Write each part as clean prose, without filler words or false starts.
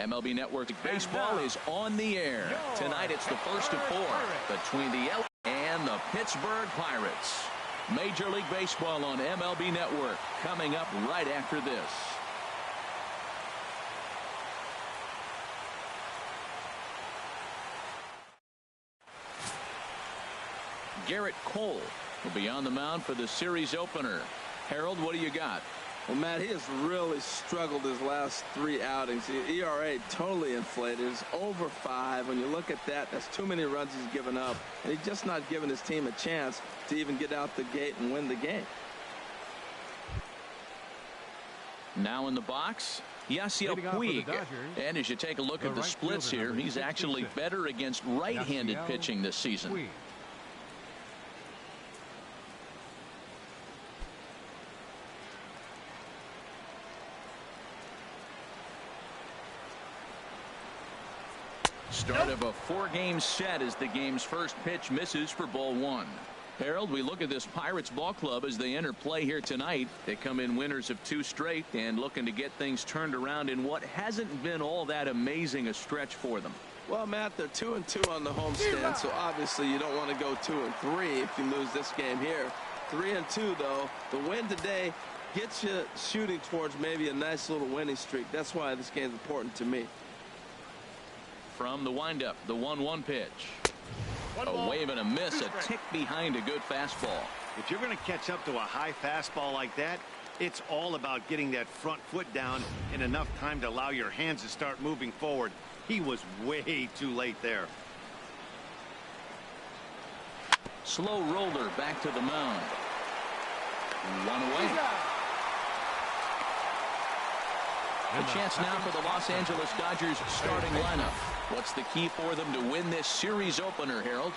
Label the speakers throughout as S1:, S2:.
S1: MLB Network Baseball is on the air. Tonight it's the first of 4 between the LA and the Pittsburgh Pirates. Major League Baseball on MLB Network coming up right after this. Garrett Cole will be on the mound for the series opener. Harold, what do you got?
S2: Well, Matt, he has really struggled his last 3 outings. The ERA totally inflated. It's over 5. When you look at that, that's too many runs he's given up. And he's just not giving his team a chance to even get out the gate and win the game.
S1: Now in the box, Yasiel Puig. And as you take a look at the splits here, he's actually better against right-handed pitching this season. Start of a 4-game set as the game's first pitch misses for ball 1. Harold, we look at this Pirates ball club as they enter play here tonight. They come in winners of 2 straight and looking to get things turned around in what hasn't been all that amazing a stretch for them.
S2: Well, Matt, they're 2-2 on the homestand, so obviously you don't want to go 2-3 if you lose this game here. 3-2, though. The win today gets you shooting towards maybe a nice little winning streak. That's why this game's important to me.
S1: From the windup, the 1-1 pitch. A wave and a miss, a tick behind a good fastball.
S3: If you're going to catch up to a high fastball like that, it's all about getting that front foot down in enough time to allow your hands to start moving forward. He was way too late there.
S1: Slow roller back to the mound. 1 away. A chance now for the Los Angeles Dodgers starting lineup. What's the key for them to win this series opener, Harold?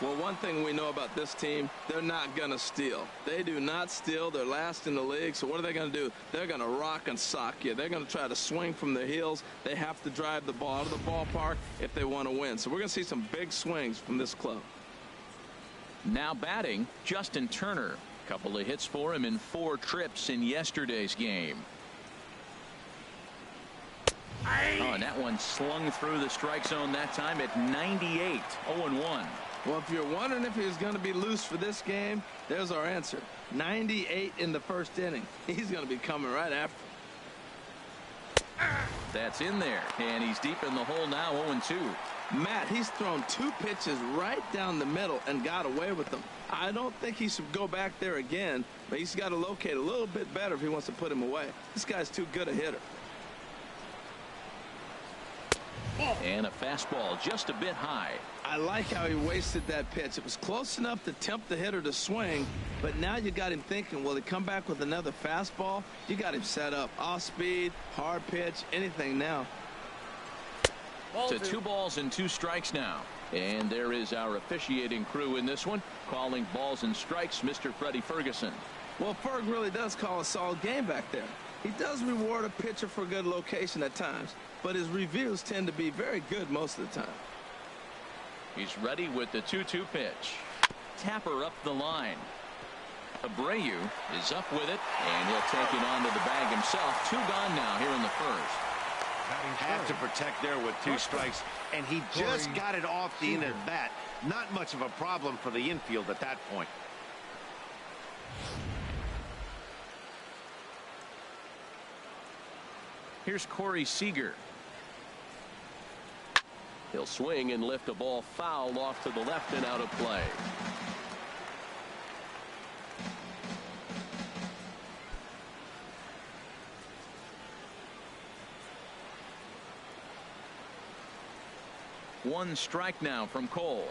S2: Well, one thing we know about this team, they're not going to steal. They do not steal. They're last in the league. So what are they going to do? They're going to rock and sock you. They're going to try to swing from their heels. They have to drive the ball out of the ballpark if they want to win. So we're going to see some big swings from this club.
S1: Now batting, Justin Turner. Couple of hits for him in 4 trips in yesterday's game. Oh, and that one slung through the strike zone that time at 98. 0-1.
S2: Well, if you're wondering if he was going to be loose for this game, there's our answer. 98 in the first inning. He's going to be coming right after.
S1: That's in there, and he's deep in the hole now. 0-2.
S2: Matt, he's thrown 2 pitches right down the middle and got away with them. I don't think he should go back there again, but he's got to locate a little bit better if he wants to put him away. This guy's too good a hitter.
S1: And a fastball just a bit high.
S2: I like how he wasted that pitch. It was close enough to tempt the hitter to swing, but now you got him thinking, will he come back with another fastball? You got him set up. Off speed, hard pitch, anything now.
S1: To 2 balls and 2 strikes now. And there is our officiating crew in this one, calling balls and strikes, Mr. Freddie Ferguson.
S2: Well, Ferg really does call a solid game back there. He does reward a pitcher for good location at times, but his reviews tend to be very good most of the time.
S1: He's ready with the 2-2 pitch. Tapper up the line. Abreu is up with it, and he'll take it onto the bag himself. 2 gone now here in the first.
S3: Had to protect there with 2 strikes, and he just got it off the end of the bat. Not much of a problem for the infield at that point.
S1: Here's Corey Seager. He'll swing and lift a ball foul off to the left and out of play. One strike now from Cole.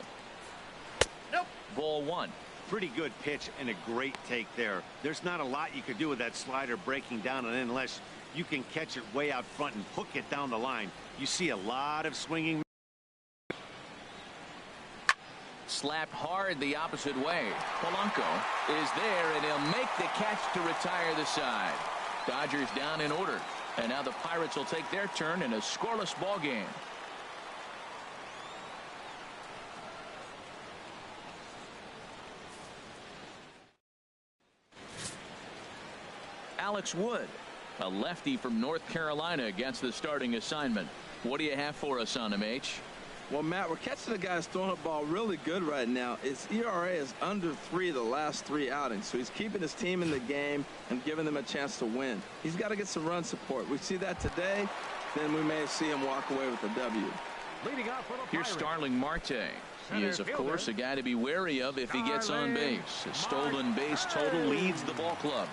S3: Nope.
S1: Ball 1.
S3: Pretty good pitch and a great take there. There's not a lot you could do with that slider breaking down and in unless you can catch it way out front and hook it down the line. You see a lot of swinging.
S1: Slapped hard the opposite way. Polanco is there, and he'll make the catch to retire the side. Dodgers down in order, and now the Pirates will take their turn in a scoreless ball game. Alex Wood, a lefty from North Carolina, against the starting assignment. What do you have for us on him, H?
S2: Well, Matt, we're catching a guy that's throwing the ball really good right now. His ERA is under 3 the last 3 outings, so he's keeping his team in the game and giving them a chance to win. He's got to get some run support. We see that today, then we may see him walk away with a W.
S1: Here's Starling Marte. He is, of course, a guy to be wary of if he gets on base. His stolen base total leads the ball club.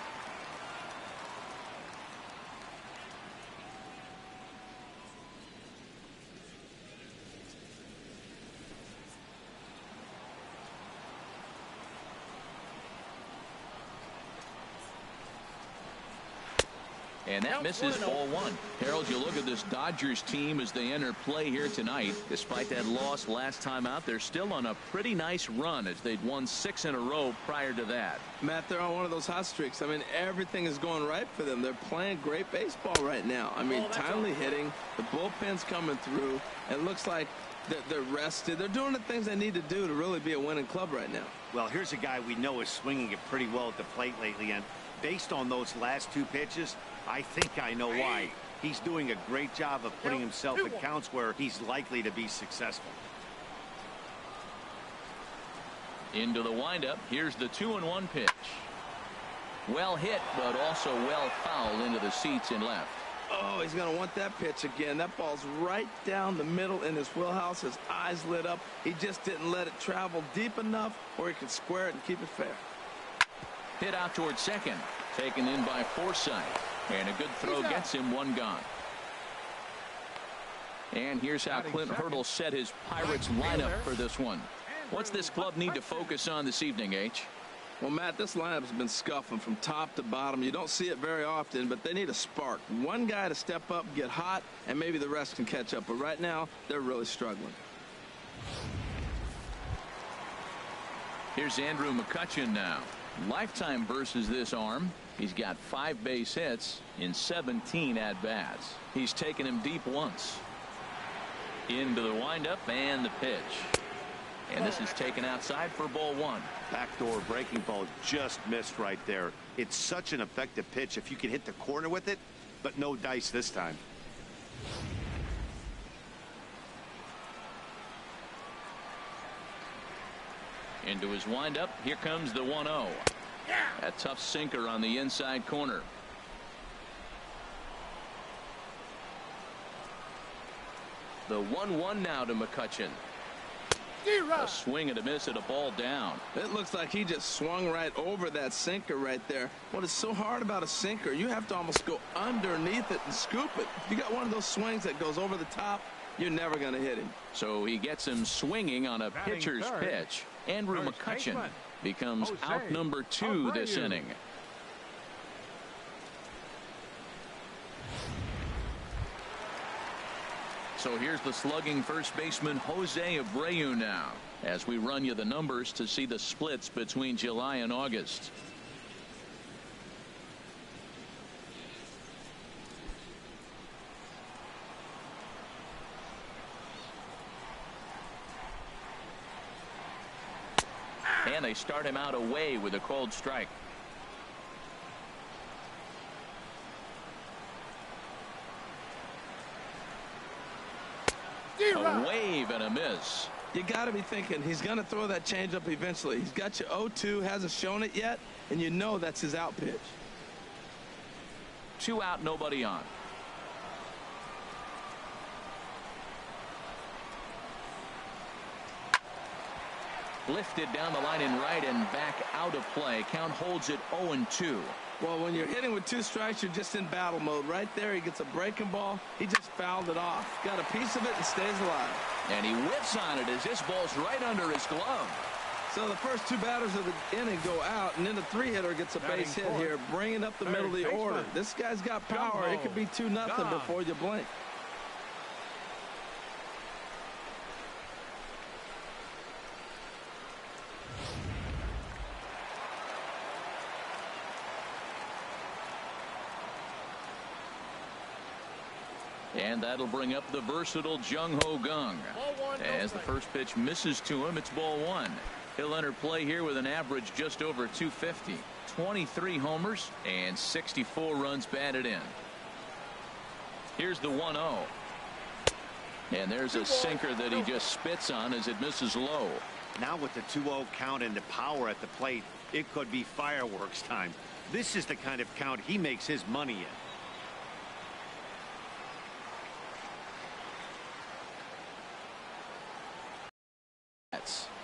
S1: And that misses ball 1. Harold, you look at this Dodgers team as they enter play here tonight. Despite that loss last time out, they're still on a pretty nice run as they'd won 6 in a row prior to that.
S2: Matt, they're on one of those hot streaks. I mean, everything is going right for them. They're playing great baseball right now. I mean, timely hitting. The bullpen's coming through. It looks like they're rested. They're doing the things they need to do to really be a winning club right now.
S3: Well, here's a guy we know is swinging it pretty well at the plate lately, and based on those last 2 pitches, I think I know why. He's doing a great job of putting himself in counts where he's likely to be successful.
S1: Into the windup. Here's the 2-1 pitch. Well hit, but also well fouled into the seats in left.
S2: Oh, he's going to want that pitch again. That ball's right down the middle in his wheelhouse. His eyes lit up. He just didn't let it travel deep enough where he could square it and keep it fair.
S1: Hit out towards second. Taken in by Forsythe. And a good throw gets him 1 gone. And here's how Clint Hurdle set his Pirates lineup for this one. What's this club need to focus on this evening, H?
S2: Well, Matt, this lineup has been scuffling from top to bottom. You don't see it very often, but they need a spark. One guy to step up, get hot, and maybe the rest can catch up. But right now, they're really struggling.
S1: Here's Andrew McCutchen now. Lifetime versus this arm. He's got 5 base hits in 17 at-bats. He's taken him deep once. Into the windup and the pitch. And this is taken outside for ball 1.
S3: Backdoor breaking ball just missed right there. It's such an effective pitch if you can hit the corner with it, but no dice this time.
S1: Into his windup. Here comes the 1-0. A tough sinker on the inside corner. The 1-1 now to McCutchen. A swing and a miss at a ball down.
S2: It looks like he just swung right over that sinker right there. What is so hard about a sinker, you have to almost go underneath it and scoop it. If you got one of those swings that goes over the top, you're never going to hit him.
S1: So he gets him swinging on a pitcher's pitch. Andrew McCutchen becomes out number 2 this inning. So here's the slugging first baseman Jose Abreu now, as we run you the numbers to see the splits between July and August. And they start him out away with a called strike. A wave and a miss.
S2: You got to be thinking he's going to throw that changeup eventually. He's got you 0-2, hasn't shown it yet, and you know that's his out pitch.
S1: 2 out, nobody on. Lifted down the line in right and back out of play. Count holds it 0-2.
S2: Well, when you're hitting with 2 strikes, you're just in battle mode. Right there, he gets a breaking ball. He just fouled it off. Got a piece of it and stays alive.
S1: And he whips on it as this ball's right under his glove.
S2: So the first 2 batters of the inning go out, and then the 3-hitter gets a base hit here, bringing up the middle of the order. This guy's got power. It could be 2-0 before you blink.
S1: And that'll bring up the versatile Jung Ho Kang. As the first pitch misses to him, it's ball 1. He'll enter play here with an average just over 250. 23 homers and 64 runs batted in. Here's the 1-0. And there's a sinker that he just spits on as it misses low.
S3: Now with the 2-0 count and the power at the plate, it could be fireworks time. This is the kind of count he makes his money in.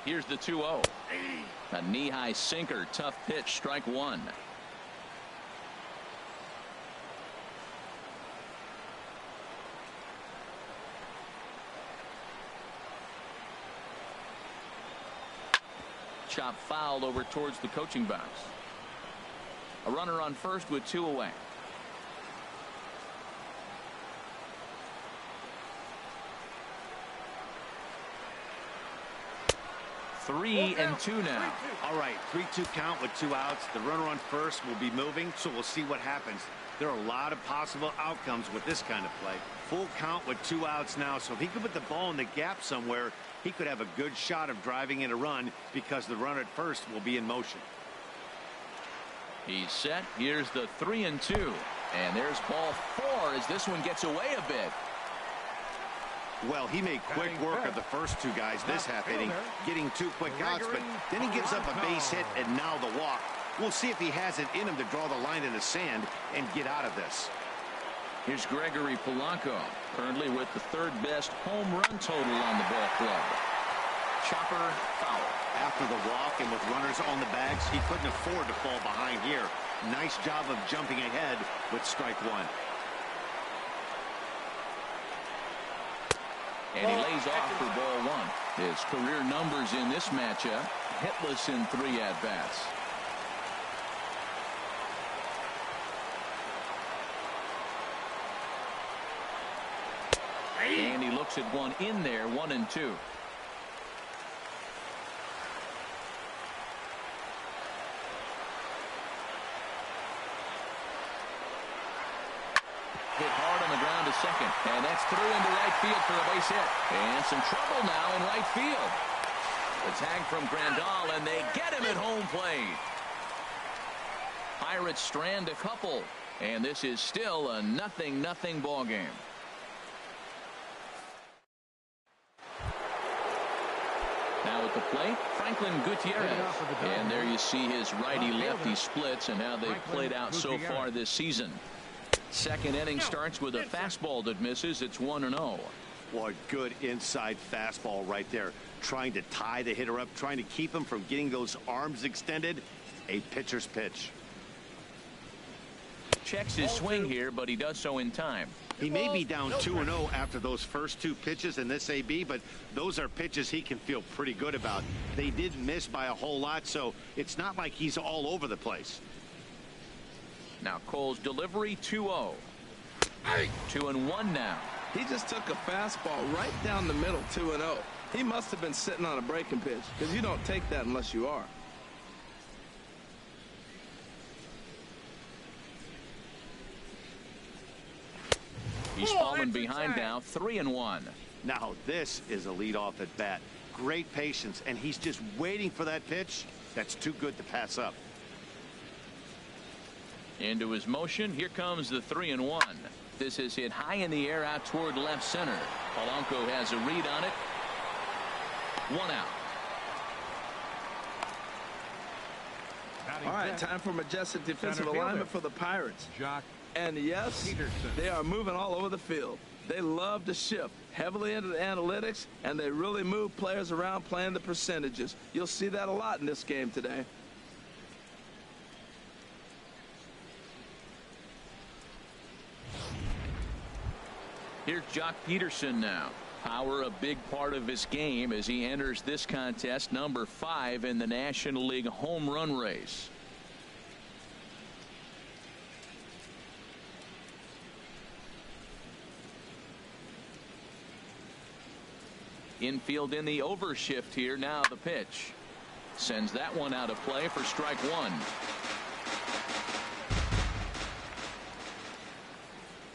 S1: Here's the 2-0. A knee-high sinker, tough pitch, strike one. Chop foul over towards the coaching box. A runner on first with two away. Three and two now.
S3: All right, 3-2 count with 2 outs. The runner on first will be moving, so we'll see what happens. There are a lot of possible outcomes with this kind of play. Full count with 2 outs now, so if he could put the ball in the gap somewhere, he could have a good shot of driving in a run because the runner at first will be in motion.
S1: He's set. Here's the 3-2. And there's ball 4 as this one gets away a bit.
S3: Well, he made quick work of the first 2 guys this half inning, getting 2 quick outs, but then he gives up a base hit and now the walk. We'll see if he has it in him to draw the line in the sand and get out of this.
S1: Here's Gregory Polanco, currently with the 3rd best home run total on the ball club. Chopper foul.
S3: After the walk and with runners on the bags, he couldn't afford to fall behind here. Nice job of jumping ahead with strike one.
S1: And he lays off for ball 1. His career numbers in this matchup, hitless in 3 at-bats. And he looks at one in there, 1-2. Hit hard on the ground to second, and that's through into right field for a base hit. And some trouble now in right field. The tag from Grandal, and they get him at home plate. Pirates strand a couple, and this is still a 0-0 ball game. Now at the plate, Franklin Gutierrez. And there you see his righty-lefty splits and how they've played out so far this season. Second inning starts with a fastball that misses. It's 1-0.
S3: What good inside fastball right there. Trying to tie the hitter up, trying to keep him from getting those arms extended. A pitcher's pitch.
S1: Checks his swing here, but he does so in time.
S3: He may be down 2-0 after those first 2 pitches in this AB, but those are pitches he can feel pretty good about. They did miss by a whole lot, so it's not like he's all over the place.
S1: Now Cole's delivery, 2-0. 2-1 now.
S2: He just took a fastball right down the middle, 2-0. He must have been sitting on a breaking pitch, because you don't take that unless you are.
S1: He's fallen behind now, 3-1.
S3: Now this is a leadoff at bat. Great patience, and he's just waiting for that pitch. That's too good to pass up.
S1: Into his motion. Here comes the 3-1. This is hit high in the air out toward left center. Polanco has a read on it. 1 out.
S2: All right, time for majestic defensive alignment for the Pirates. And yes, they are moving all over the field. They love to shift heavily into the analytics, and they really move players around playing the percentages. You'll see that a lot in this game today.
S1: Here's Jock Peterson now. Power a big part of his game as he enters this contest, number 5 in the National League home run race. Infield in the overshift here. Now the pitch. Sends that one out of play for strike 1.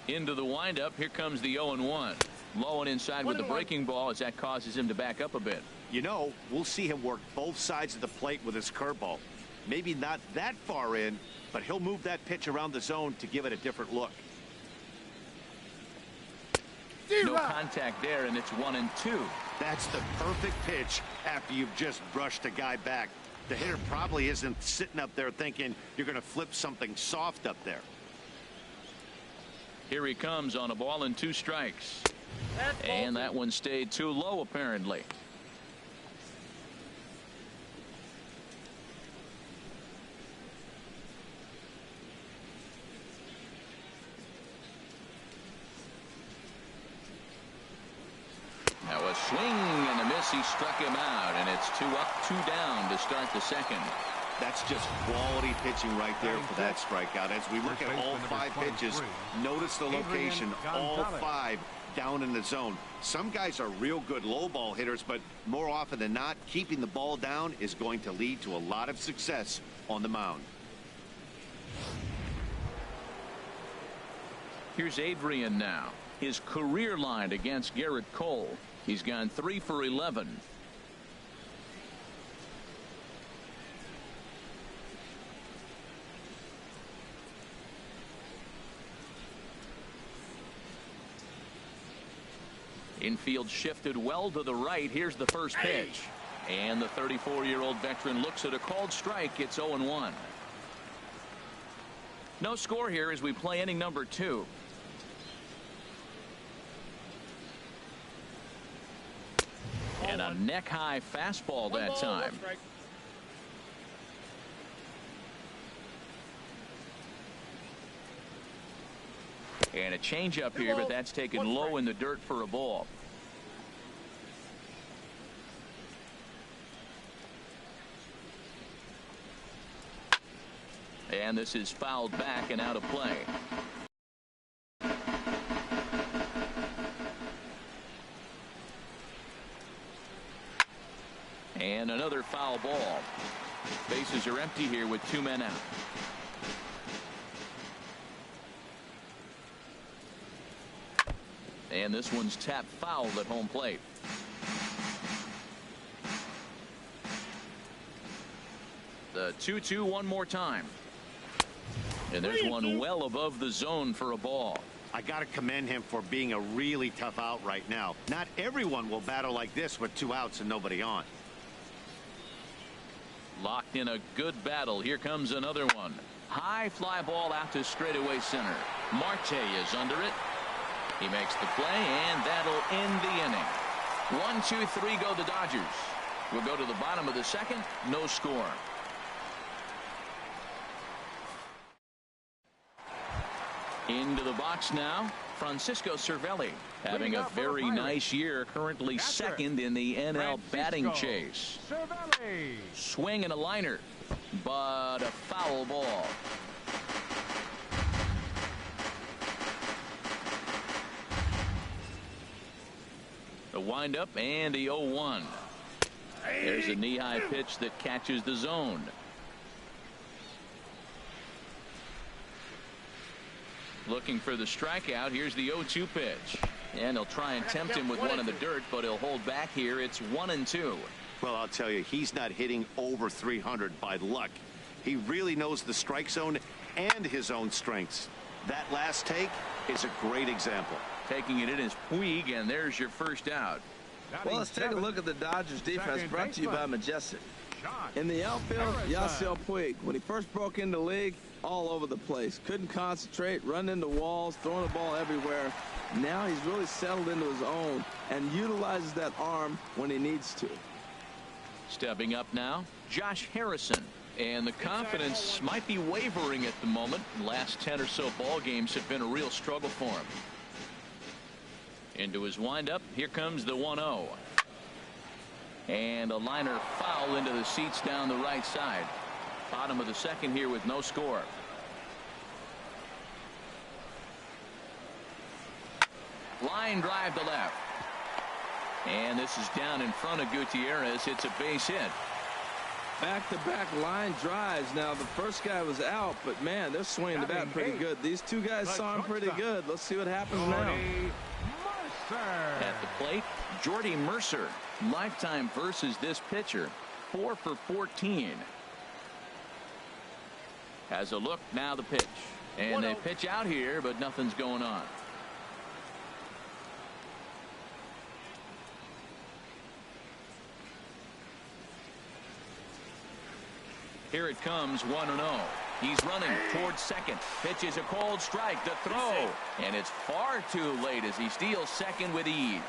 S1: Into the windup. Here comes the 0-1. Low and inside with the breaking ball as that causes him to back up a bit.
S3: You know, we'll see him work both sides of the plate with his curveball. Maybe not that far in, but he'll move that pitch around the zone to give it a different look.
S1: No contact there, and it's 1-2.
S3: That's the perfect pitch after you've just brushed a guy back. The hitter probably isn't sitting up there thinking you're going to flip something soft up there.
S1: Here he comes on a ball and 2 strikes. And that one stayed too low, apparently. Now a swing and a miss. He struck him out, and it's 2 up, 2 down to start the second.
S3: That's just quality pitching right there for that strikeout. As we look at all 5 pitches, notice the location, all 5 down in the zone. Some guys are real good low ball hitters, but more often than not, keeping the ball down is going to lead to a lot of success on the mound.
S1: Here's Adrian now. His career line against Garrett Cole. He's gone 3 for 11. Infield shifted well to the right. Here's the first pitch. And the 34-year-old veteran looks at a called strike. It's 0-1. No score here as we play inning number 2. And a neck-high fastball that time. And a changeup here, but that's taken low in the dirt for a ball. And this is fouled back and out of play. And another foul ball. Bases are empty here with 2 men out. And this one's tapped foul at home plate. The 2-2 one more time. And there's one well above the zone for a ball.
S3: I got to commend him for being a really tough out right now. Not everyone will battle like this with 2 outs and nobody on.
S1: Locked in a good battle. Here comes another one. High fly ball out to straightaway center. Marte is under it. He makes the play, and that'll end the inning. 1, 2, 3 go the Dodgers. We'll go to the bottom of the second. No score. Into the box now, Francisco Cervelli, having a very nice year, currently second in the NL batting chase. Swing and a liner, but a foul ball. The windup and the 0-1. There's a knee-high pitch that catches the zone. Looking for the strikeout. Here's the 0-2 pitch. And he'll try and tempt him with one in the dirt, but he'll hold back here. It's 1-2.
S3: Well, I'll tell you, he's not hitting over 300 by luck. He really knows the strike zone and his own strengths. That last take is a great example.
S1: Taking it in is Puig, and there's your first out.
S2: Well, let's take a look at the Dodgers defense, brought to you by Majestic. In the outfield, Yasiel Puig, when he first broke into the league, all over the place. Couldn't concentrate, run into walls, throwing the ball everywhere. Now he's really settled into his own and utilizes that arm when he needs to.
S1: Stepping up now, Josh Harrison. And the confidence might be wavering at the moment. The last 10 or so ball games have been a real struggle for him. Into his windup. Here comes the 1-0. And a liner foul into the seats down the right side. Bottom of the second here with no score. Line drive to left. And this is down in front of Gutierrez. It's a base hit.
S2: Back-to-back line drives. Now, the first guy was out, but, man, they're swinging the bat pretty good. These two guys saw him pretty good. Let's see what happens now.
S1: At the plate, Jordy Mercer. Lifetime versus this pitcher. 4 for 14. Has a look, now the pitch. And they pitch out here, but nothing's going on. Here it comes, 1-0. He's running towards second. Pitch is a cold strike. The throw. And it's far too late as he steals second with ease.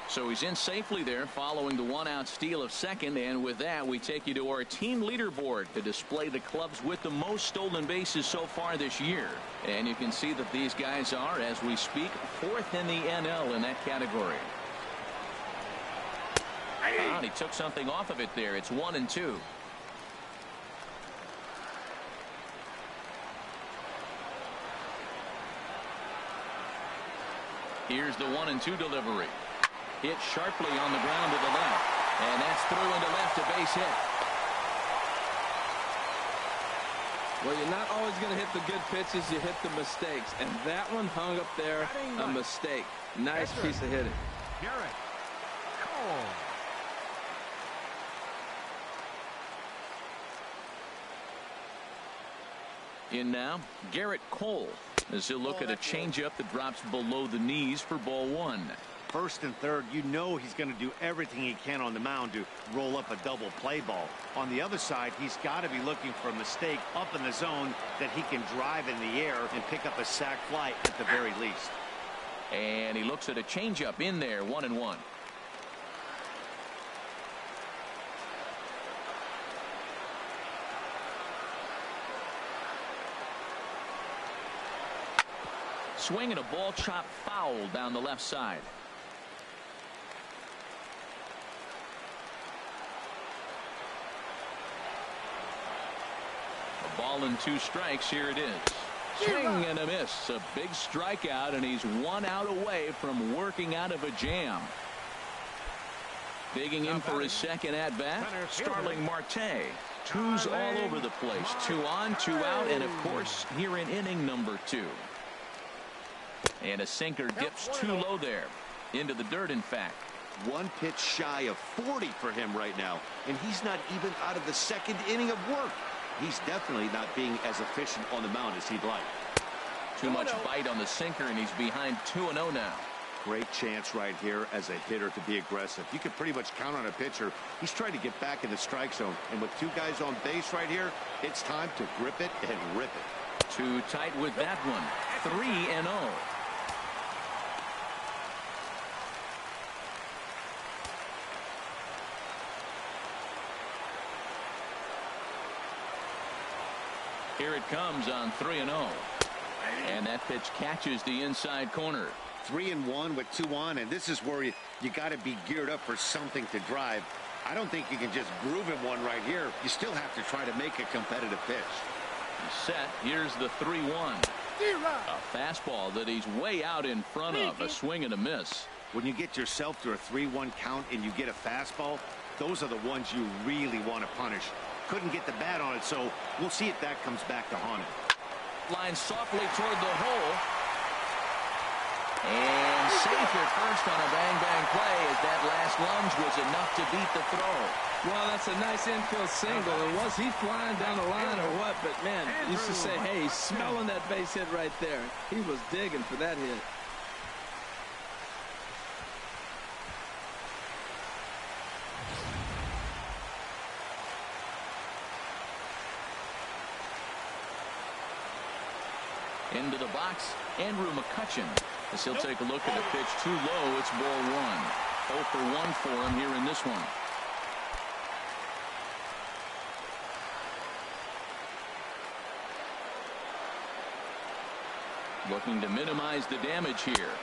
S1: So he's in safely there following the one-out steal of second. And with that, we take you to our team leaderboard to display the clubs with the most stolen bases so far this year. And you can see that these guys are, as we speak, fourth in the NL in that category. And he took something off of it there. It's 1-2. Here's the 1-2 delivery. Hit sharply on the ground to the left. And that's through into left, a base hit.
S2: Well, you're not always going to hit the good pitches. You hit the mistakes. And that one hung up there, a mistake. Nice piece of hitting.
S4: Garrett Cole.
S1: In now, Garrett Cole, as he'll look at a changeup that drops below the knees for ball one.
S3: First and third, you know he's going to do everything he can on the mound to roll up a double play ball. On the other side, he's got to be looking for a mistake up in the zone that he can drive in the air and pick up a sac fly at the very least.
S1: And he looks at a changeup in there, 1-1. Swinging a ball chopped foul down the left side. A ball and 2 strikes. Here it is. Swing and a miss. A big strikeout, and he's 1 out away from working out of a jam. Digging in for his second at bat, Starling Marte. 2s all over the place. 2 on, 2 out, and of course here in inning number 2. And a sinker dips too low there. Into the dirt, in fact.
S3: 1 pitch shy of 40 for him right now, and he's not even out of the second inning of work. He's definitely not being as efficient on the mound as he'd like.
S1: Too much bite on the sinker, and he's behind 2-0 now.
S3: Great chance right here as a hitter to be aggressive. You can pretty much count on a pitcher. He's trying to get back in the strike zone, and with 2 guys on base right here, it's time to grip it and rip it.
S1: Too tight with that one. 3-0. Here it comes on 3-0. And that pitch catches the inside corner.
S3: 3-1 with 2 on, and this is where you got to be geared up for something to drive. I don't think you can just groove him one right here. You still have to try to make a competitive pitch.
S1: He's set. Here's the 3-1. A fastball that he's way out in front of. A swing and a miss.
S3: When you get yourself to a 3-1 count and you get a fastball, those are the ones you really want to punish. Couldn't get the bat on it, so we'll see if that comes back to haunt him.
S1: Line softly toward the hole. And safe at first on a bang-bang play as that last lunge was enough to beat the throw.
S2: Well, that's a nice infield single. And was he flying down the line or what? But, man, used to say, hey, he's smelling that base hit right there. He was digging for that hit.
S1: Into the box, Andrew McCutchen. As he'll take a look at the pitch too low, it's ball 1. 0 for 1 for him here in this one. Looking to minimize the damage here.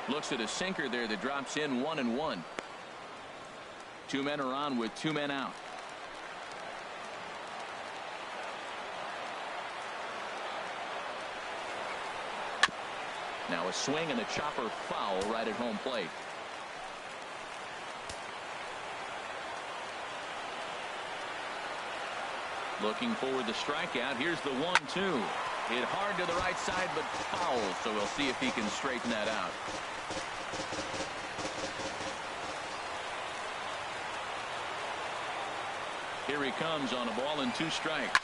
S1: Looks at a sinker there that drops in 1-1. 2 men are on with 2 men out. Now a swing and a chopper foul right at home plate. Looking for the strikeout. Here's the 1-2. Hit hard to the right side, but foul. So we'll see if he can straighten that out. Here he comes on a ball and 2 strikes.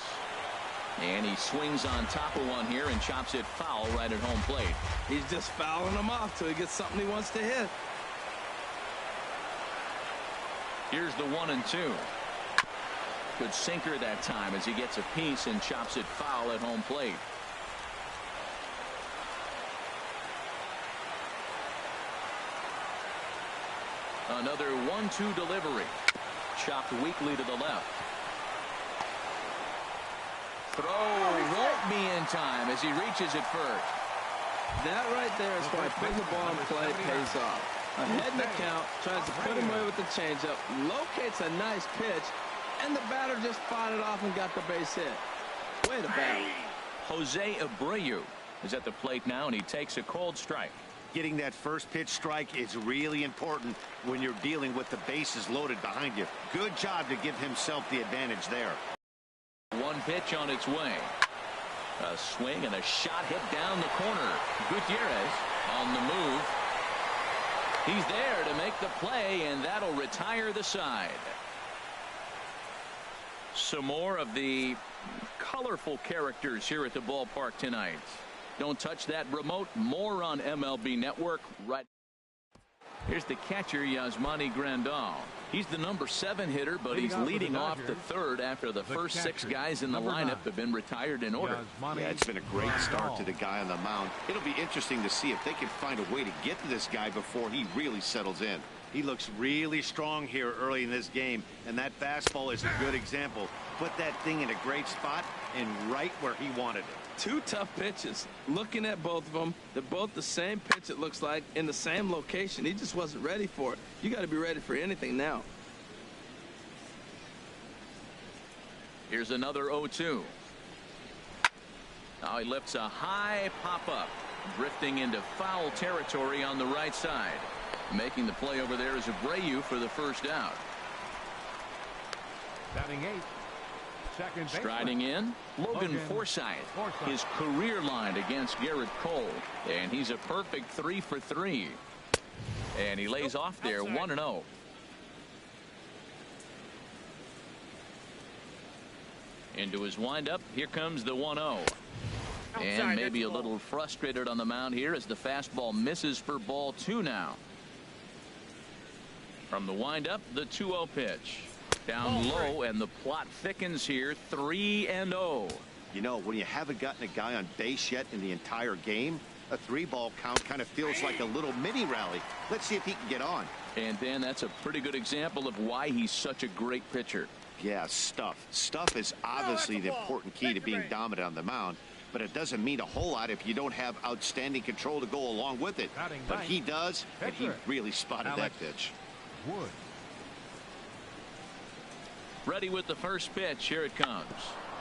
S1: And he swings on top of one here and chops it foul right at home plate.
S2: He's just fouling him off till he gets something he wants to hit.
S1: Here's the 1-2. Good sinker that time as he gets a piece and chops it foul at home plate. Another 1-2 delivery. Chopped weakly to the left. Throw won't be in time as he reaches it first.
S2: That right there is why putting the ball in play pays off. Ahead in the count, tries to put him away with the changeup, locates a nice pitch, and the batter just fought it off and got the base hit. Way to bat.
S1: Jose Abreu is at the plate now, and he takes a cold strike.
S3: Getting that first pitch strike is really important when you're dealing with the bases loaded behind you. Good job to give himself the advantage there.
S1: One pitch on its way. A swing and a shot hit down the corner. Gutierrez on the move. He's there to make the play, and that'll retire the side. Some more of the colorful characters here at the ballpark tonight. Don't touch that remote. More on MLB Network right. Here's the catcher, Yasmani Grandal. He's the number 7 hitter, but he's leading off the third after the first 6 guys in the lineup have been retired in order.
S3: Yeah, it's been a great start to the guy on the mound. It'll be interesting to see if they can find a way to get to this guy before he really settles in. He looks really strong here early in this game, and that fastball is a good example. Put that thing in a great spot and right where he wanted it.
S2: 2 tough pitches. Looking at both of them, they're both the same pitch, it looks like, in the same location. He just wasn't ready for it. You got to be ready for anything now.
S1: Here's another 0-2. Now he lifts a high pop-up, drifting into foul territory on the right side. Making the play over there is Abreu for the first out.
S4: Batting 8. Second
S1: Striding in, Logan Forsythe. His career line against Garrett Cole, and he's a perfect 3 for 3. And he lays off there 1-0. Into his windup, here comes the 1-0. And maybe a little frustrated on the mound here as the fastball misses for ball 2 now. From the windup, the 2-0 pitch. Down low, and the plot thickens here, 3-0.
S3: You know, when you haven't gotten a guy on base yet in the entire game, a 3-ball count kind of feels like a little mini rally. Let's see if he can get on.
S1: And Dan, that's a pretty good example of why he's such a great pitcher.
S3: Yeah, stuff. Stuff is obviously the important key to being dominant on the mound, but it doesn't mean a whole lot if you don't have outstanding control to go along with it. But he does, and he really spotted that pitch.
S4: Wood.
S1: Ready with the first pitch. Here it comes.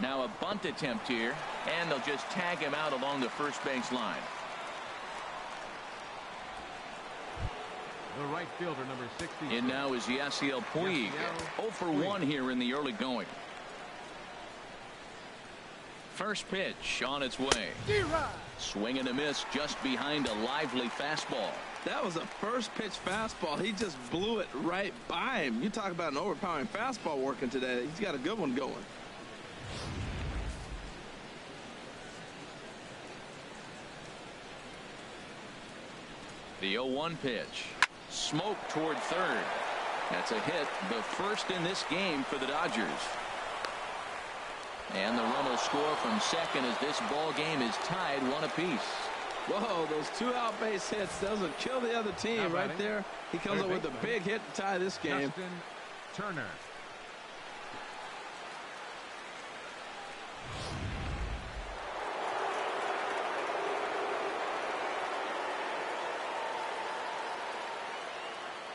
S1: Now a bunt attempt here, and they'll just tag him out along the first base line.
S4: The right fielder, number 60.
S1: And now is Yasiel Puig. 0 for 1 here in the early going. First pitch on its way. Swing and a miss just behind a lively fastball.
S2: That was a first pitch fastball. He just blew it right by him. You talk about an overpowering fastball working today. He's got a good one going.
S1: The 0-1 pitch. Smoke toward third. That's a hit, the first in this game for the Dodgers. And the run will score from second as this ball game is tied 1 apiece.
S2: Whoa, those 2 out base hits, those will kill the other team right there. He comes up with a big hit to tie this game.
S4: Justin Turner.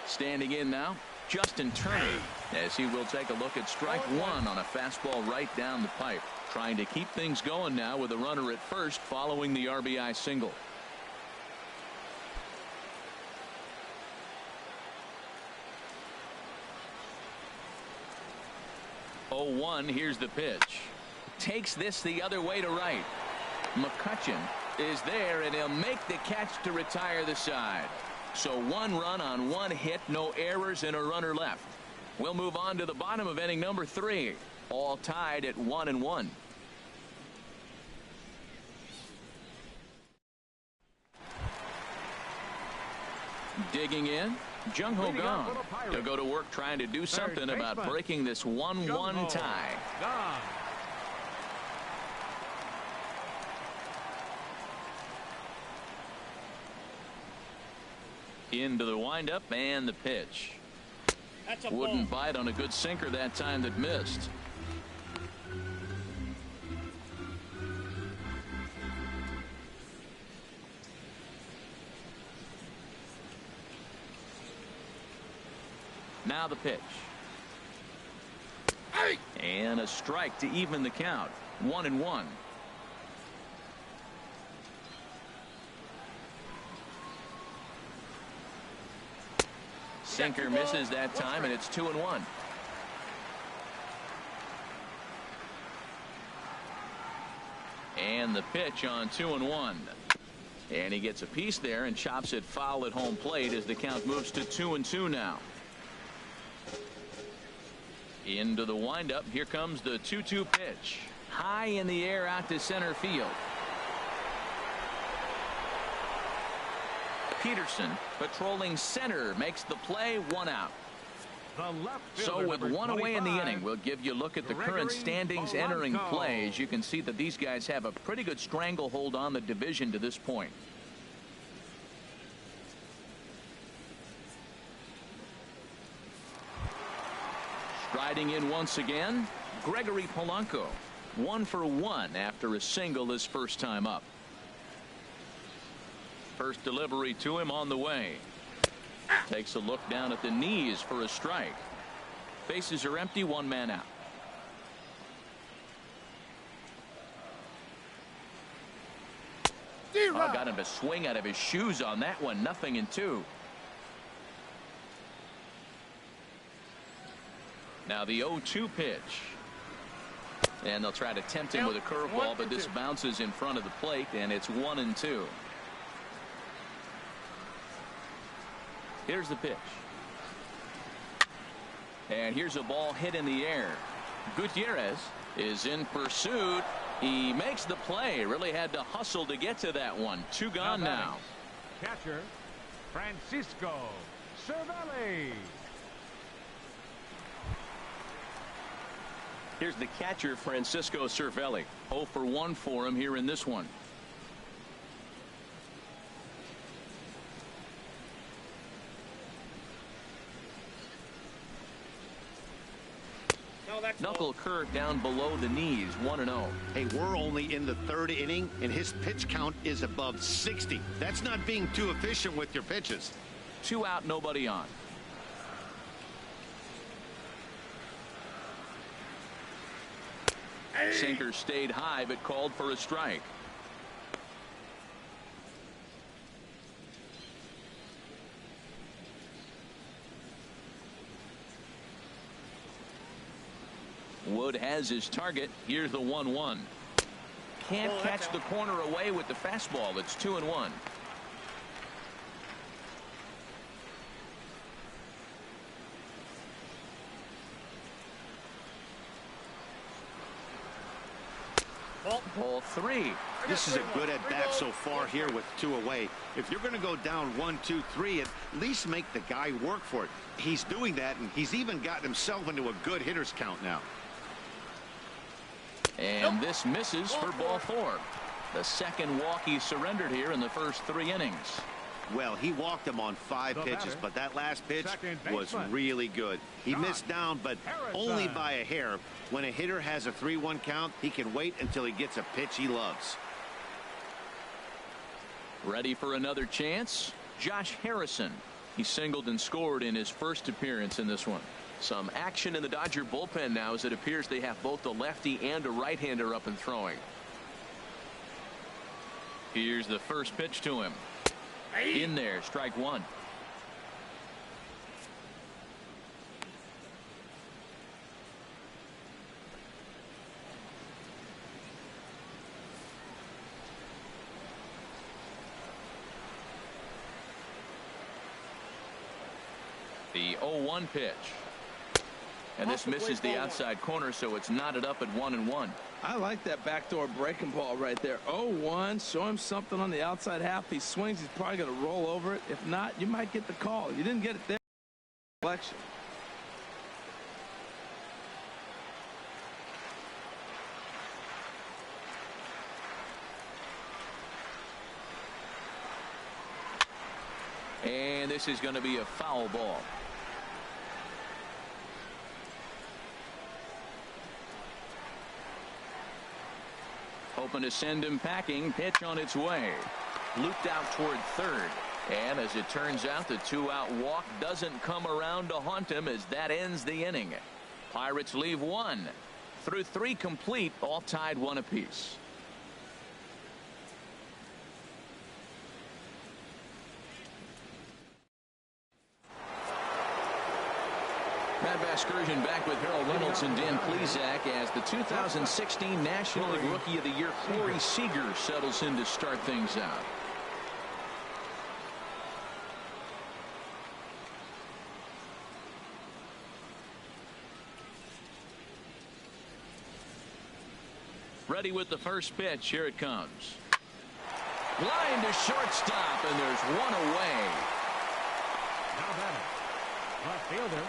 S1: Standing in now, Justin Turner, as he will take a look at strike 1 on a fastball right down the pipe. Trying to keep things going now with a runner at first following the RBI single. Oh, 1, here's the pitch. Takes this the other way to right. McCutchen is there, and he'll make the catch to retire the side. So 1 run on 1 hit, no errors, and a runner left. We'll move on to the bottom of inning number 3. All tied at 1-1. Digging in, Jung Ho Gong. He'll go to work trying to do something about breaking this 1-1 tie. Into the windup and the pitch. Wouldn't bite on a good sinker that time that missed. Now the pitch. And a strike to even the count. 1-1. Sinker misses that time, and it's 2-1. And the pitch on 2-1. And he gets a piece there and chops it foul at home plate as the count moves to 2-2 now. Into the windup. Here comes the 2-2 pitch. High in the air out to center field. Peterson patrolling center makes the play. 1 out. So with 1 away in the inning, we'll give you a look at the current standings entering play. As you can see that these guys have a pretty good stranglehold on the division to this point. Striding in once again, Gregory Polanco. 1 for 1 after a single his first time up. First delivery to him on the way. Takes a look down at the knees for a strike. Bases are empty, 1 man out. Oh, got him to swing out of his shoes on that one. 0-2. Now the 0-2 pitch. And they'll try to tempt him with a curveball, but this bounces in front of the plate, and it's 1-2. Here's the pitch. And here's a ball hit in the air. Gutierrez is in pursuit. He makes the play. Really had to hustle to get to that one. 2 gone now.
S4: Catcher, Francisco Cervelli.
S1: Here's the catcher, Francisco Cervelli. 0 for 1 for him here in this one. Knuckle curve down below the knees. 1-0.
S3: Hey, we're only in the 3rd inning, and his pitch count is above 60. That's not being too efficient with your pitches.
S1: 2 out, nobody on. Sinker stayed high but called for a strike. Wood has his target. Here's the 1-1. Can't catch the corner away with the fastball. It's 2-1. Ball 3.
S3: This is a good at bat so far here with 2 away. If you're going to go down 1, 2, 3, at least make the guy work for it. He's doing that, and he's even gotten himself into a good hitter's count now.
S1: And this misses for ball 4. The second walk he surrendered here in the first 3 innings.
S3: Well, he walked him on 5 pitches, but that last pitch was really good. He missed down, but only by a hair. When a hitter has a 3-1 count, he can wait until he gets a pitch he loves.
S1: Ready for another chance? Josh Harrison. He singled and scored in his first appearance in this one. Some action in the Dodger bullpen now, as it appears they have both a lefty and a right-hander up and throwing. Here's the first pitch to him. In there, strike 1. The 0-1 pitch. And this misses the outside corner, so it's knotted up at 1-1.
S2: I like that backdoor breaking ball right there. 0-1. Show him something on the outside half. He swings, he's probably going to roll over it. If not, you might get the call. You didn't get it there. Selection.
S1: And this is going to be a foul ball. Hoping to send him packing. Pitch on its way. Looped out toward third. And as it turns out, the 2-out walk doesn't come around to haunt him as that ends the inning. Pirates leave 1 through 3 complete, all tied 1 apiece. Matt Vasgersian back with Harold Reynolds and Dan Plesac as the 2016 National League Rookie of the Year Corey Seager settles in to start things out. Ready with the first pitch. Here it comes. Line to shortstop, and there's one away.
S4: Now batting, left fielder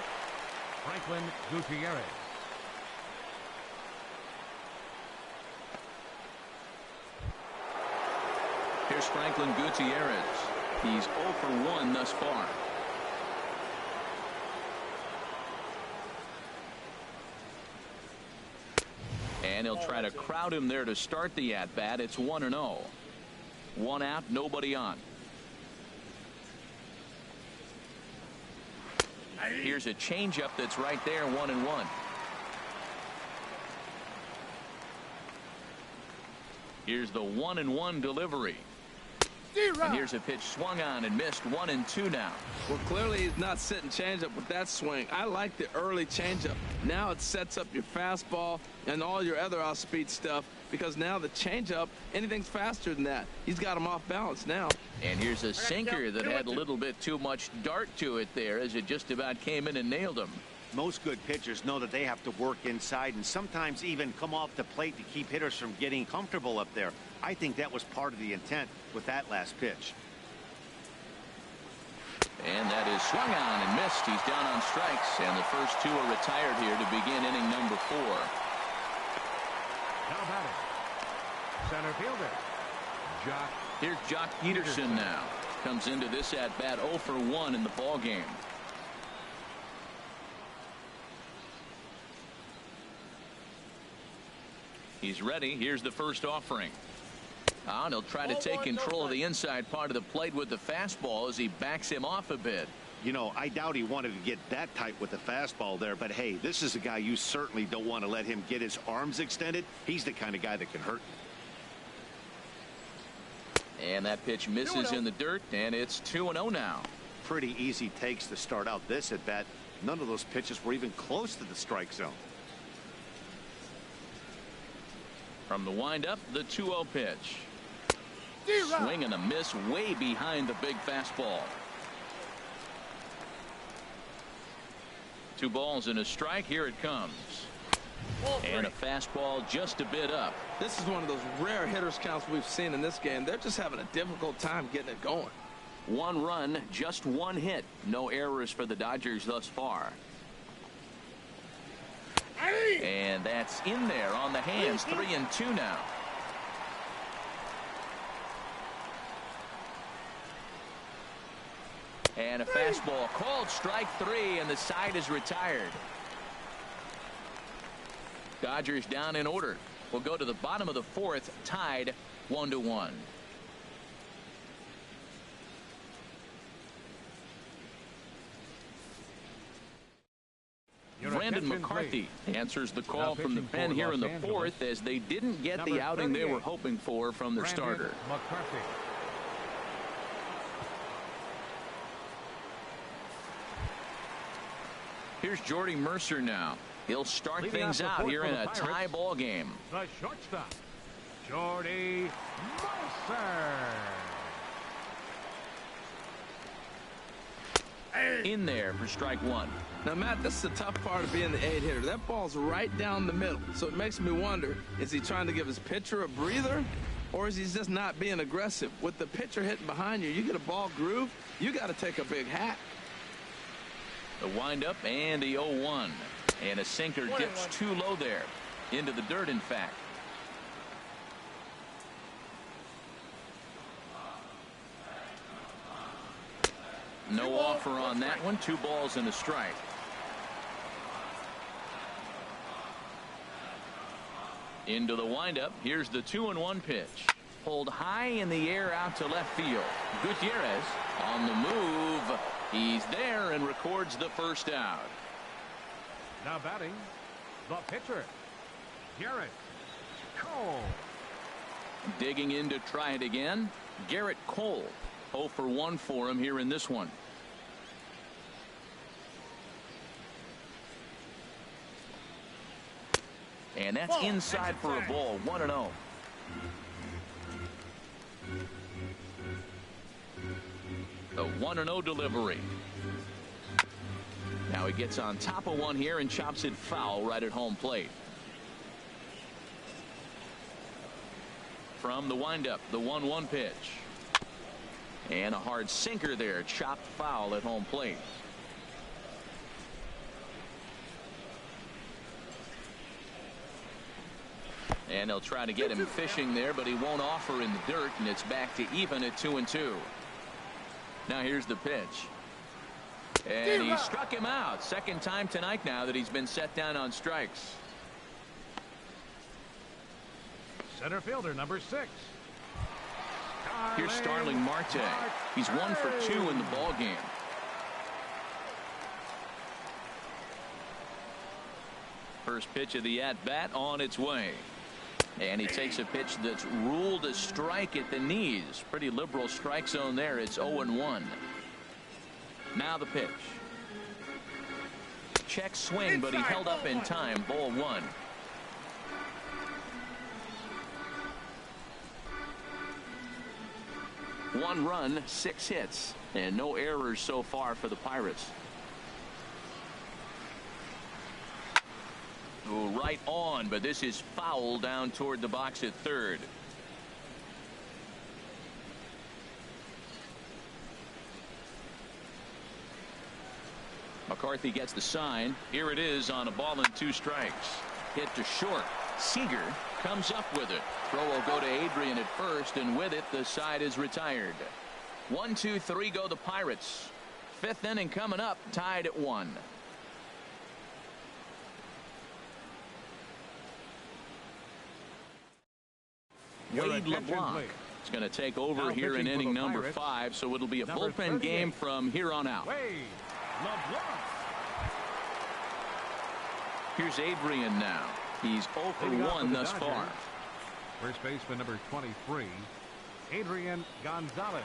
S4: Franklin Gutierrez.
S1: Here's Franklin Gutierrez. He's 0 for 1 thus far. And he'll try to crowd him there to start the at-bat. It's 1-0. 1 out, nobody on. Here's a changeup that's right there, 1-1. Here's the 1-1 delivery. And here's a pitch swung on and missed. 1-2 now.
S2: Well, clearly he's not sitting changeup with that swing. I like the early changeup. Now it sets up your fastball and all your other off-speed stuff, because now the changeup, anything's faster than that. He's got him off balance now.
S1: And here's a sinker that had a little bit too much dart to it there as it just about came in and nailed him.
S3: Most good pitchers know that they have to work inside and sometimes even come off the plate to keep hitters from getting comfortable up there. I think that was part of the intent with that last pitch.
S1: And that is swung on and missed. He's down on strikes, and the first 2 are retired here to begin inning number 4.
S4: Now batting, center fielder Jock.
S1: Here's Jock Peterson now. Comes into this at bat 0 for 1 in the ball game. He's ready. Here's the first offering. And he'll try to take control of the inside part of the plate with the fastball as he backs him off a bit.
S3: You know, I doubt he wanted to get that tight with the fastball there, but hey, this is a guy you certainly don't want to let him get his arms extended. He's the kind of guy that can hurt you.
S1: And that pitch misses in the dirt, and it's 2-0 now.
S3: Pretty easy takes to start out this at bat. None of those pitches were even close to the strike zone.
S1: From the windup, the 2-0 pitch. Swing and a miss way behind the big fastball. 2 balls and a strike. Here it comes. And a fastball just a bit up.
S2: This is one of those rare hitters counts we've seen in this game. They're just having a difficult time getting it going.
S1: 1 run, just 1 hit. No errors for the Dodgers thus far. And that's in there on the hands. 3-2 now. And a fastball called strike 3, and the side is retired. Dodgers down in order. We'll go to the bottom of the 4th, tied 1-1. Brandon McCarthy answers the call from the pen here in the 4th as they didn't get the outing they were hoping for from their starter.
S4: McCarthy.
S1: Here's Jordy Mercer now. He'll start things out here in a tie ball game.
S4: The shortstop, Jordy Mercer.
S1: In there for strike one.
S2: Now, Matt, this is the tough part of being the 8-hitter. That ball's right down the middle. So it makes me wonder, is he trying to give his pitcher a breather, or is he just not being aggressive? With the pitcher hitting behind you, you get a ball groove, you got to take a big hack.
S1: The windup and the 0-1. And a sinker dips too low there. Into the dirt, in fact. No offer on that one. 2 balls and a strike. Into the windup. Here's the 2-1 pitch. Pulled high in the air out to left field. Gutierrez on the move. He's there and records the first out.
S4: Now batting, the pitcher, Garrett Cole.
S1: Digging in to try it again, Garrett Cole. 0 for 1 for him here in this one. And that's inside for a ball. 1-0. The 1-0 delivery. Now he gets on top of one here and chops it foul right at home plate. From the windup, the 1-1 pitch. And a hard sinker there, chopped foul at home plate. And they'll try to get him fishing there, but he won't offer in the dirt, and it's back to even at 2-2. Now here's the pitch. And he struck him out. Second time tonight now that he's been set down on strikes.
S4: Center fielder number 6.
S1: Here's Starling Marte. He's 1 for 2 in the ball game. First pitch of the at-bat on its way. And he takes a pitch that's ruled a strike at the knees. Pretty liberal strike zone there. It's 0-1. Now the pitch. Check swing, but he held up in time. Ball 1. One run, 6 hits, and no errors so far for the Pirates. Ooh, right on, but this is foul down toward the box at third. McCarthy gets the sign. Here it is on a ball and 2 strikes. Hit to short. Seager comes up with it. Throw will go to Adrian at first, and with it the side is retired. 1, 2, 3 go the Pirates. 5th inning coming up, tied at 1. Wade LeBlanc is going to take over here in inning number 5, so it'll be a bullpen game from here on out.
S4: Wade LeBlanc.
S1: Here's Adrian now. He's 0 for 1 thus far.
S4: First baseman number 23, Adrian Gonzalez.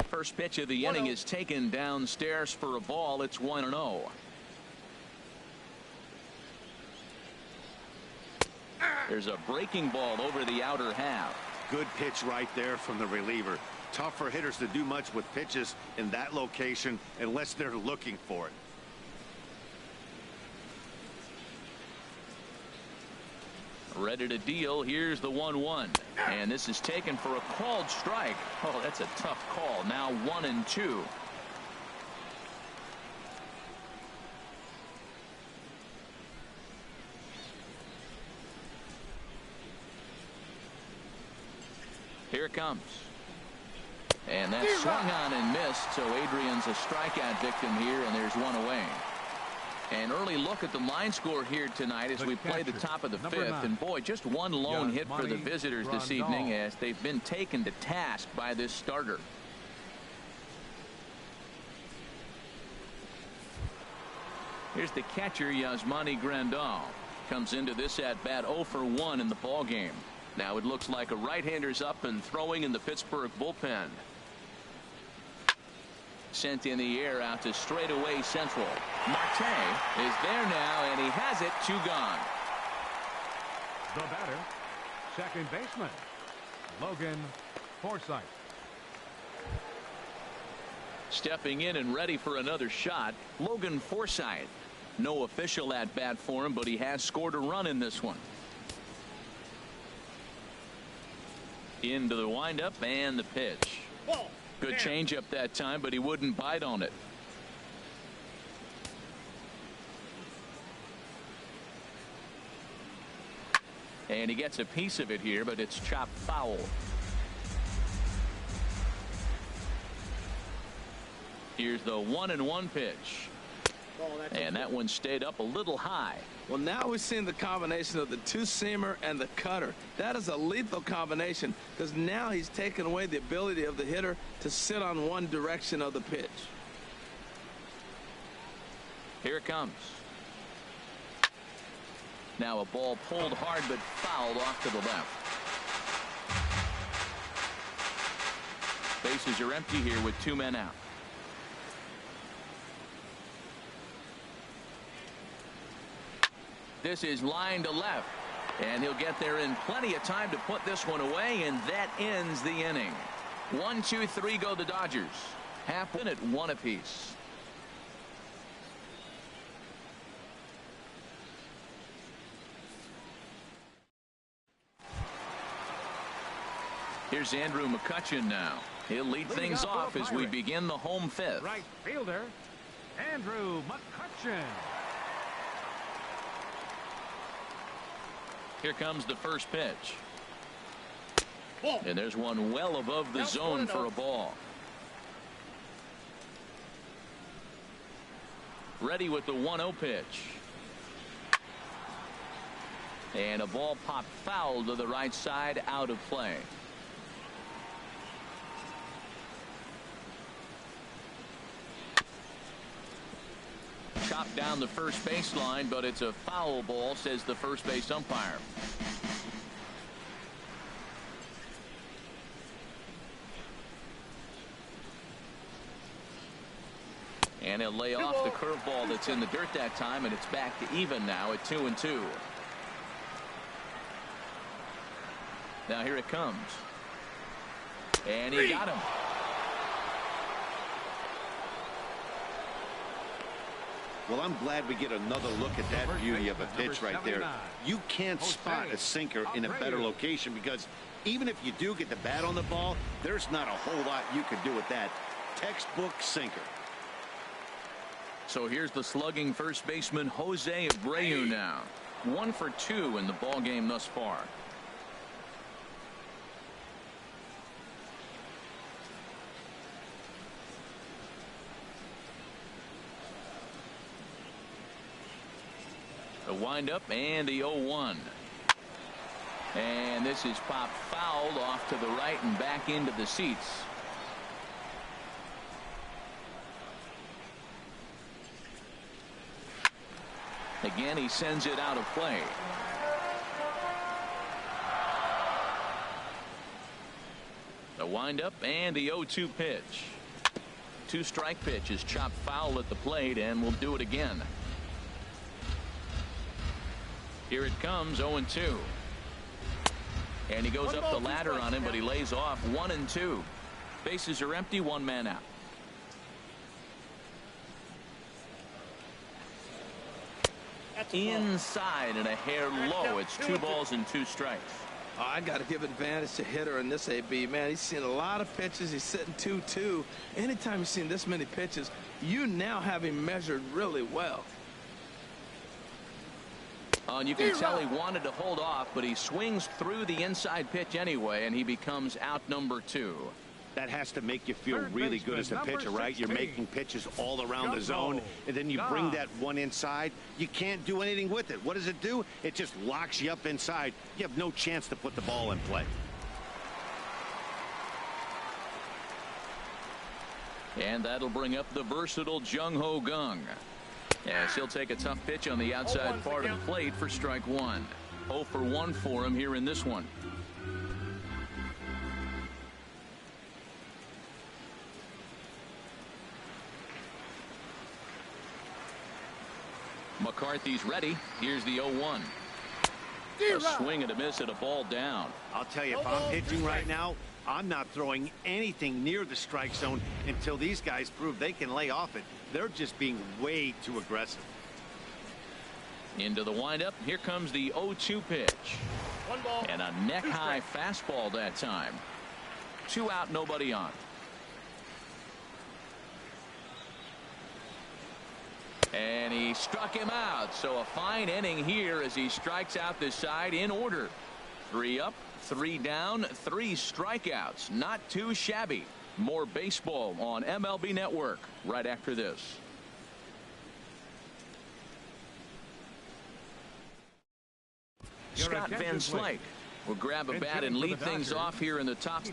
S1: First pitch of the inning is taken downstairs for a ball. It's 1-0. There's a breaking ball over the outer half.
S3: Good pitch right there from the reliever. Tough for hitters to do much with pitches in that location unless they're looking for it.
S1: Ready to deal. Here's the 1-1, and this is taken for a called strike. Oh, that's a tough call. Now 1-2. Here it comes. And that swung on and missed, so Adrian's a strikeout victim here, and there's one away. An early look at the line score here tonight as we play the top of the 5th. And boy, just one lone hit for the visitors this evening as they've been taken to task by this starter. Here's the catcher, Yasmani Grandal. Comes into this at bat 0 for 1 in the ball game. Now it looks like a right-hander's up and throwing in the Pittsburgh bullpen. Sent in the air out to straightaway central. Marte is there now, and he has it. 2 gone.
S4: The batter, second baseman, Logan Forsythe.
S1: Stepping in and ready for another shot, Logan Forsythe. No official at bat for him, but he has scored a run in this one. Into the windup and the pitch. Good changeup that time, but he wouldn't bite on it. And he gets a piece of it here, but it's chopped foul. Here's the 1-1 pitch. And that one stayed up a little high.
S2: Well, now we're seeing the combination of the two-seamer and the cutter. That is a lethal combination because now he's taken away the ability of the hitter to sit on one direction of the pitch.
S1: Here it comes. Now a ball pulled hard but fouled off to the left. Bases are empty here with 2 men out. This is line to left, and he'll get there in plenty of time to put this one away, and that ends the inning. 1, 2, 3 go the Dodgers. Half in at 1 apiece. Here's Andrew McCutchen now. He'll lead things off as we begin the home fifth.
S4: Right fielder, Andrew McCutchen.
S1: Here comes the first pitch. And there's one well above the zone for a ball. Ready with the 1-0 pitch. And a ball popped foul to the right side, out of play. Chopped down the first baseline, but it's a foul ball, says the first base umpire. And he'll lay off the curveball that's in the dirt that time, and it's back to even now at 2-2. Now here it comes. And he got him.
S3: Well, I'm glad we get another look at that beauty of a pitch right there. You can't spot a sinker in a better location because even if you do get the bat on the ball, there's not a whole lot you could do with that. Textbook sinker.
S1: So here's the slugging first baseman Jose Abreu now. 1 for 2 in the ball game thus far. The windup and the 0-1. And this is popped fouled off to the right and back into the seats. Again, he sends it out of play. The windup and the 0-2 pitch. 2-strike pitch is chopped foul at the plate, and we'll do it again. Here it comes, 0-2. And he goes up the ladder on him, but he lays off 1-2. Bases are empty, 1 man out. Inside and a hair low. It's 2 balls and 2 strikes.
S2: Oh, I got to give advantage to hitter in this AB, man. He's seen a lot of pitches. He's sitting 2-2. Anytime you've seen this many pitches, you now have him measured really well.
S1: And you can tell he wanted to hold off, but he swings through the inside pitch anyway, and he becomes out number 2.
S3: That has to make you feel really good as a pitcher, right? You're making pitches all around the zone, and then you bring that one inside. You can't do anything with it. What does it do? It just locks you up inside. You have no chance to put the ball in play.
S1: And that'll bring up the versatile Jung-Ho Kang. Yes, he'll take a tough pitch on the outside part of the plate for strike 1. 0 for 1 for him here in this one. McCarthy's ready. Here's the 0-1. A swing and a miss and a ball down.
S3: I'll tell you, if I'm pitching right now, I'm not throwing anything near the strike zone until these guys prove they can lay off it. They're just being way too aggressive.
S1: Into the windup. Here comes the 0-2 pitch. And a neck-high fastball that time. 2 out, nobody on. And he struck him out. So a fine inning here as he strikes out this side in order. 3 up, 3 down, 3 strikeouts. Not too shabby. More baseball on MLB Network right after this. Scott Van Slyke will grab a bat and lead things off here in the top.